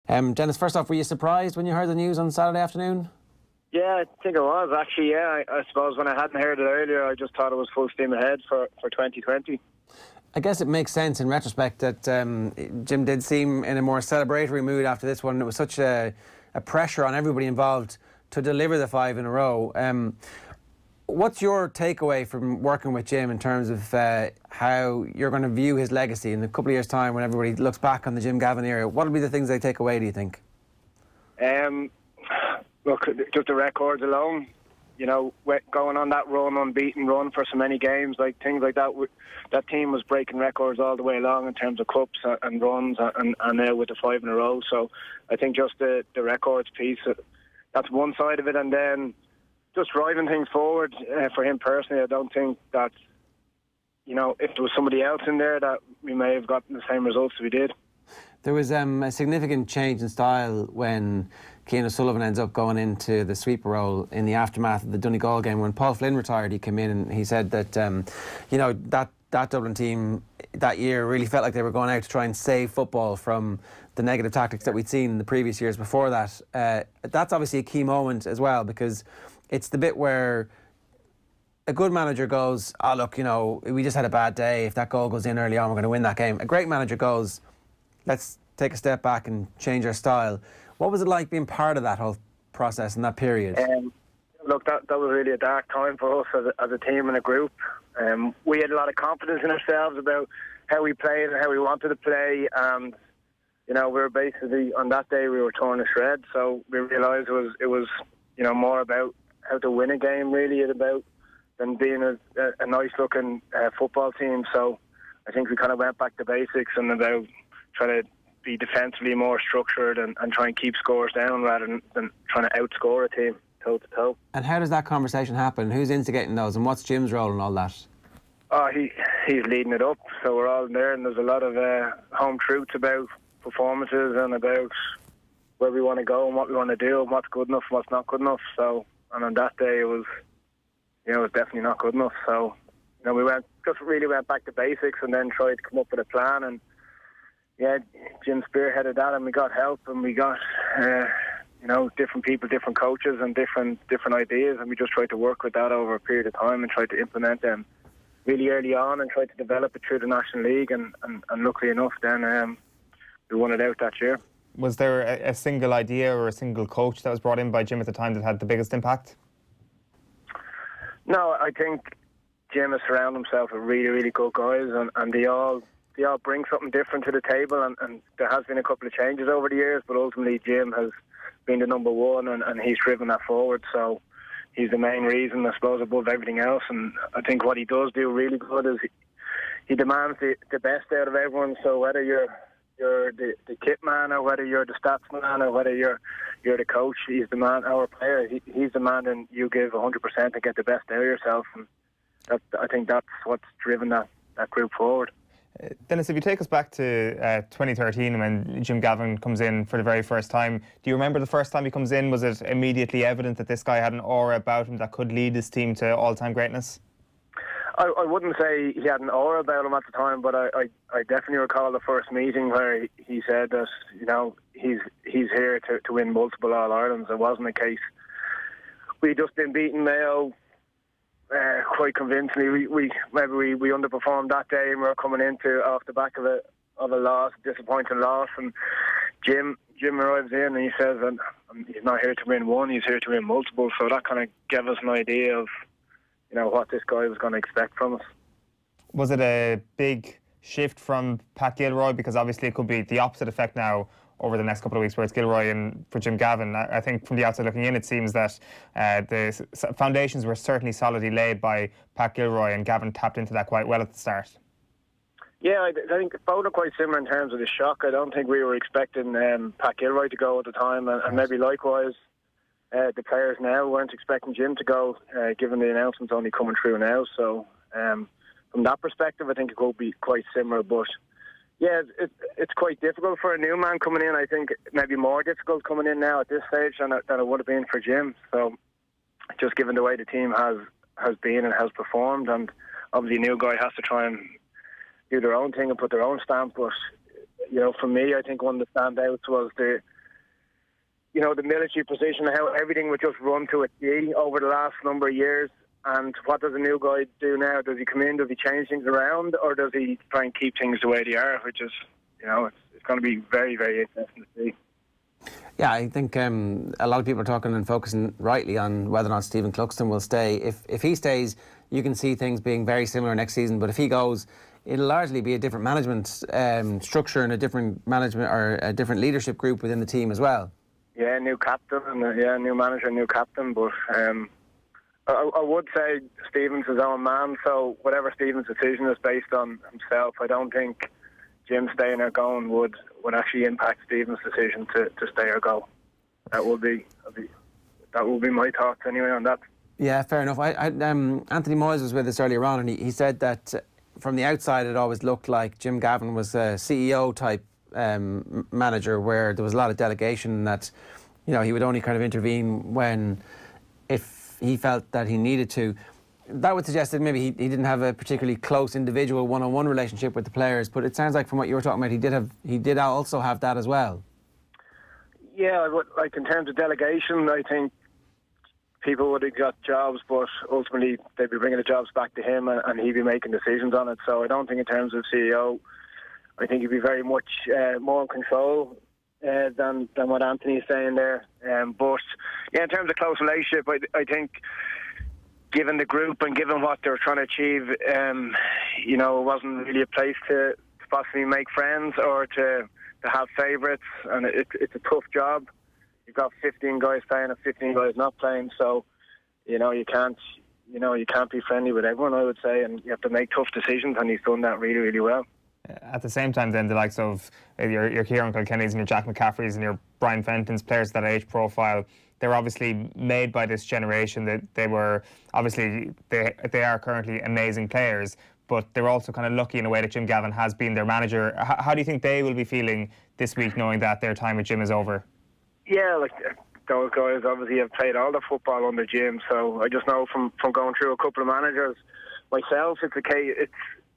Dennis, first off, were you surprised when you heard the news on Saturday afternoon? Yeah, I think I was, actually, yeah. I suppose when I hadn't heard it earlier, I just thought it was full steam ahead for 2020. I guess it makes sense in retrospect that Jim did seem in a more celebratory mood after this one. It was such a pressure on everybody involved to deliver the 5 in a row. What's your takeaway from working with Jim in terms of how you're going to view his legacy in a couple of years' time when everybody looks back on the Jim Gavin era? What will be the things they take away, do you think? Look, just the records alone, you know, going on that run, unbeaten run for so many games, like things like that. That team was breaking records all the way along in terms of cups and runs, and now with the 5 in a row. So I think just the records piece, that's one side of it, and then just driving things forward for him personally. I don't think that, you know, if there was somebody else in there, that we may have gotten the same results we did. There was a significant change in style when Cian O'Sullivan ends up going into the sweeper role in the aftermath of the Donegal game. When Paul Flynn retired, he came in and he said that, you know, that Dublin team that year really felt like they were going out to try and save football from the negative tactics that we'd seen in the previous years before that. That's obviously a key moment as well, because it's the bit where a good manager goes, oh, look, you know, we just had a bad day. If that goal goes in early on, we're going to win that game. A great manager goes, let's take a step back and change our style. What was it like being part of that whole process in that period? Look, that was really a dark time for us as a team and a group. We had a lot of confidence in ourselves about how we played and how we wanted to play. And, you know, we were basically, on that day, we were torn to shreds. So we realised it was, you know, more about how to win a game, really, than being a nice-looking football team. So I think we kind of went back to basics and about trying to be defensively more structured and try and keep scores down rather than trying to outscore a team toe-to-toe. And how does that conversation happen? Who's instigating those, and what's Jim's role in all that? Oh, he's leading it up, so we're all in there, and there's a lot of home truths about performances and about where we want to go and what we want to do and what's good enough and what's not good enough. So, and on that day it was definitely not good enough. So, you know, we really went back to basics and then tried to come up with a plan. And yeah, Jim spearheaded that, and we got help, and we got you know, different people, different coaches, and different ideas, and we just tried to work with that over a period of time and tried to implement them really early on and tried to develop it through the National League. And luckily enough, then we won it out that year. Was there a single idea or a single coach that was brought in by Jim at the time that had the biggest impact? No, I think Jim has surrounded himself with really, really good guys, and they all bring something different to the table, and there has been a couple of changes over the years, but ultimately Jim has been the number one, and he's driven that forward. So he's the main reason, I suppose, above everything else. And I think what he does do really good is he demands the best out of everyone. So whether you're the kit man, or whether you're the stats man, or whether you're the coach, he's the man, our player. He's the man, and you give 100% to get the best out of yourself. And I think that's what's driven that group forward. Dennis, if you take us back to 2013 when Jim Gavin comes in for the very first time, do you remember the first time he comes in? Was it immediately evident that this guy had an aura about him that could lead his team to all-time greatness? I wouldn't say he had an aura about him at the time, but I definitely recall the first meeting where he said that, you know, he's here to win multiple All-Irelands. It wasn't a case. We'd just been beaten Mayo quite convincingly. We underperformed that day, and we were coming into off the back of a loss, disappointing loss. And Jim arrives in and he says that he's not here to win one, he's here to win multiple. So that kind of gave us an idea of, you know, what this guy was going to expect from us. Was it a big shift from Pat Gilroy? Because obviously it could be the opposite effect now over the next couple of weeks, where it's Gilroy and for Jim Gavin. I think from the outside looking in, it seems that the foundations were certainly solidly laid by Pat Gilroy, and Gavin tapped into that quite well at the start. Yeah, I think both are quite similar in terms of the shock. I don't think we were expecting Pat Gilroy to go at the time, and maybe likewise the players now weren't expecting Jim to go, given the announcements only coming through now. So from that perspective, I think it will be quite similar. But yeah, it's quite difficult for a new man coming in. I think maybe more difficult coming in now at this stage than it would have been for Jim. So just given the way the team has been and has performed, and obviously a new guy has to try and do their own thing and put their own stamp. But, you know, for me, I think one of the standouts was the you know, the military position, how everything would just run to a T over the last number of years. And what does a new guy do now? Does he come in, does he change things around, or does he try and keep things the way they are, which is, you know, it's going to be very, very interesting to see. Yeah, I think a lot of people are talking and focusing rightly on whether or not Stephen Cluxton will stay. If he stays, you can see things being very similar next season, but if he goes, it'll largely be a different management structure and a different management or a different leadership group within the team as well. Yeah, new captain and new manager, new captain, but I would say Stephen's his own man, so whatever Stephen's decision is based on himself. I don't think Jim staying or going would actually impact Stephen's decision to stay or go. That will be my thoughts anyway on that. Yeah, fair enough. Anthony Moyes was with us earlier on, and he said that from the outside it always looked like Jim Gavin was a CEO type manager, where there was a lot of delegation, that, you know, he would only kind of intervene if he felt that he needed to. That would suggest that maybe he didn't have a particularly close individual one-on-one relationship with the players, but it sounds like from what you were talking about, he did also have that as well. Yeah, like in terms of delegation, I think people would have got jobs, but ultimately they'd be bringing the jobs back to him, and he'd be making decisions on it. So I don't think in terms of CEO, I think he'd be very much more in control than what Anthony's saying there. But yeah, in terms of close relationship, I think given the group and given what they were trying to achieve, you know, it wasn't really a place to possibly make friends or to have favourites, and it's a tough job. You've got 15 guys playing and 15 guys not playing, so you can't be friendly with everyone, I would say, and you have to make tough decisions, and he's done that really, really well. At the same time, then, the likes of your Kieran Kilkennys and your Jack McCaffreys and your Brian Fenton's, players of that age profile, they're obviously made by this generation. That they are currently amazing players, but they're also kind of lucky in a way that Jim Gavin has been their manager. How do you think they will be feeling this week, knowing that their time with Jim is over? Yeah, like those guys obviously have played all the football under Jim, so I just know from going through a couple of managers myself,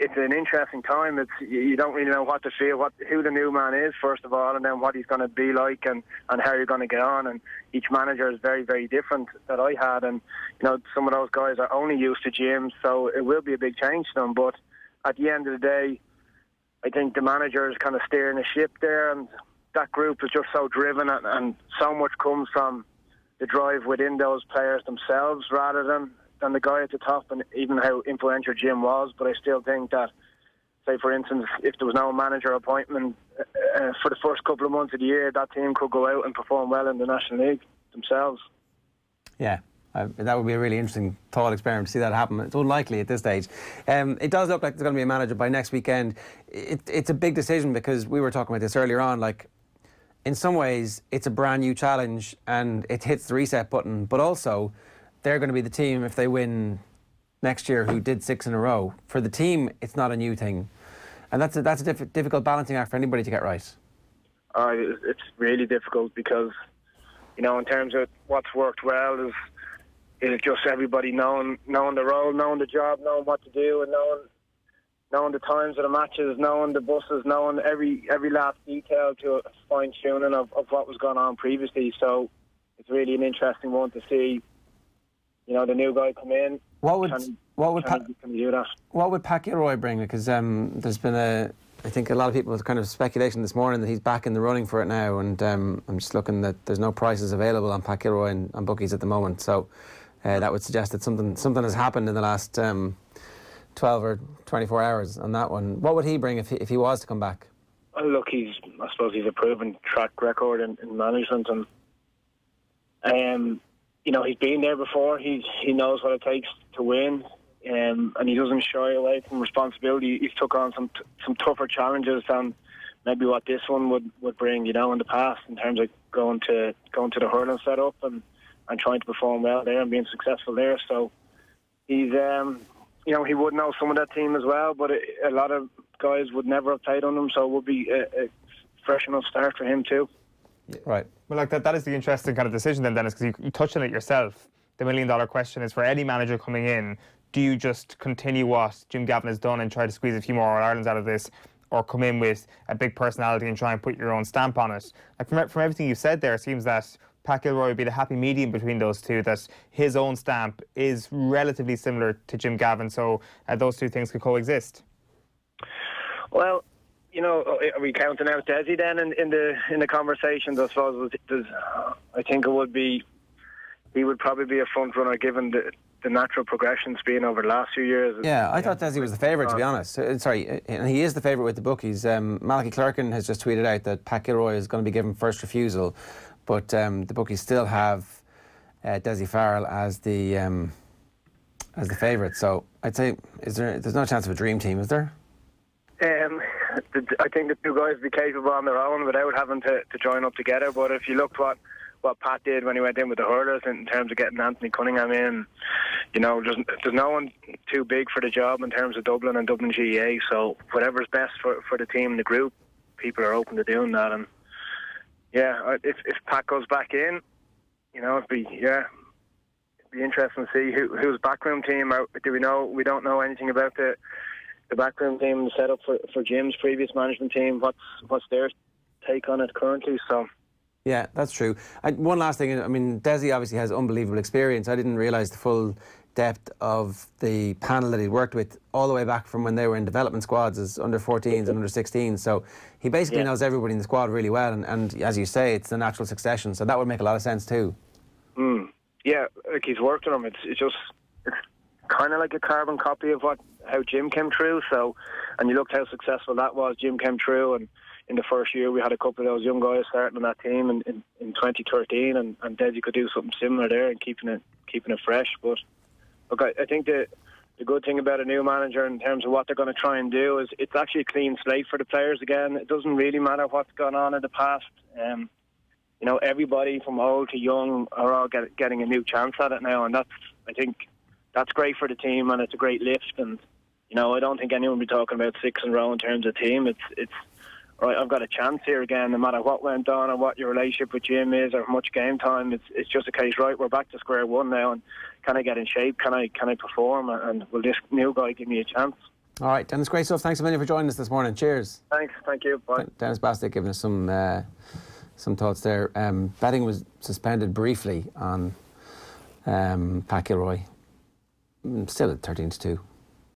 it's an interesting time. You don't really know what to feel, who the new man is, first of all, and then what he's going to be like and how you're going to get on. And each manager is very, very different that I had. And, you know, some of those guys are only used to Jim, so it will be a big change to them. But at the end of the day, I think the manager is kind of steering the ship there, and that group is just so driven, and so much comes from the drive within those players themselves rather than the guy at the top, and even how influential Jim was. But I still think that, say for instance, if there was no manager appointment for the first couple of months of the year, that team could go out and perform well in the National League themselves. Yeah, that would be a really interesting thought experiment to see that happen. It's unlikely at this stage. It does look like there's going to be a manager by next weekend. It's a big decision, because we were talking about this earlier on, like, in some ways it's a brand new challenge and it hits the reset button, but also they're going to be the team, if they win next year, who did 6 in a row. For the team, it's not a new thing. And that's a difficult balancing act for anybody to get right. It's really difficult because, you know, in terms of what's worked well is just everybody knowing the role, knowing the job, knowing what to do, and knowing the times of the matches, knowing the buses, knowing every last detail to a fine-tuning of what was going on previously. So it's really an interesting one to see, you know, the new guy come in. What would Pat Gilroy bring? Because there's been I think a lot of people was kind of speculation this morning that he's back in the running for it now, and I'm just looking that there's no prices available on Pat Gilroy on bookies at the moment. So that would suggest that something has happened in the last 12 or 24 hours on that one. What would he bring if he was to come back? Look, I suppose he's a proven track record in management, and you know, he's been there before. He knows what it takes to win, and he doesn't shy away from responsibility. He's took on some tougher challenges than maybe what this one would bring, you know, in the past, in terms of going to the hurling setup and trying to perform well there and being successful there. So he's you know, he would know some of that team as well, but a lot of guys would never have played on him, so it would be a fresh enough start for him too. Right. Well, like that is the interesting kind of decision then, Dennis, because you touched on it yourself. The million-dollar question is, for any manager coming in, do you just continue what Jim Gavin has done and try to squeeze a few more All-Irelands out of this, or come in with a big personality and try and put your own stamp on it. Like from everything you said there, it seems that Pat Gilroy would be the happy medium between those two, that his own stamp is relatively similar to Jim Gavin, so those two things could coexist. Well, you know, are we counting out Desi then in the conversations? I suppose I think it would be, he would probably be a front runner given the natural progressions being over the last few years. Yeah, I thought Desi was the favourite, to be honest. Sorry, and he is the favourite with the bookies. Malachy Clerkin has just tweeted out that Pat Gilroy is going to be given first refusal, but the bookies still have Desi Farrell as the favourite. So I'd say, there's no chance of a dream team, is there? I think the two guys would be capable on their own without having to join up together. But if you looked what Pat did when he went in with the hurlers in terms of getting Anthony Cunningham in, you know, there's no one too big for the job in terms of Dublin and Dublin GAA. So whatever's best for the team and the group, people are open to doing that. And yeah, if Pat goes back in, you know, it'd be interesting to see whose backroom team. Do we know? We don't know anything about the backroom team set up for Jim's previous management team. What's their take on it currently? So. Yeah, that's true. One last thing, I mean, Desi obviously has unbelievable experience. I didn't realise the full depth of the panel that he worked with all the way back from when they were in development squads as under-14s and under-16s. So he basically knows everybody in the squad really well. And as you say, it's the natural succession. So that would make a lot of sense too. Yeah, like he's worked on him. It's kind of like a carbon copy of how Jim came through. So, and you looked how successful that was. Jim came through, and in the first year we had a couple of those young guys starting on that team in 2013, and Desi could do something similar there and keeping it fresh. But look, I think the good thing about a new manager in terms of what they're going to try and do is it's actually a clean slate for the players again. It doesn't really matter what's gone on in the past. You know, everybody from old to young are all getting a new chance at it now, and I think that's great for the team, and it's a great lift. And you know, I don't think anyone will be talking about 6 in a row in terms of team. It's right, I've got a chance here again, no matter what went on or what your relationship with Jim is or how much game time. It's just a case, right, we're back to square one now, and can I get in shape? Can I perform? And will this new guy give me a chance? All right, Dennis, great stuff. Thanks a million for joining us this morning. Cheers. Thanks, thank you. Bye. Denis Bastick giving us some thoughts there. Betting was suspended briefly on Pat Gilroy. Still at 13-2.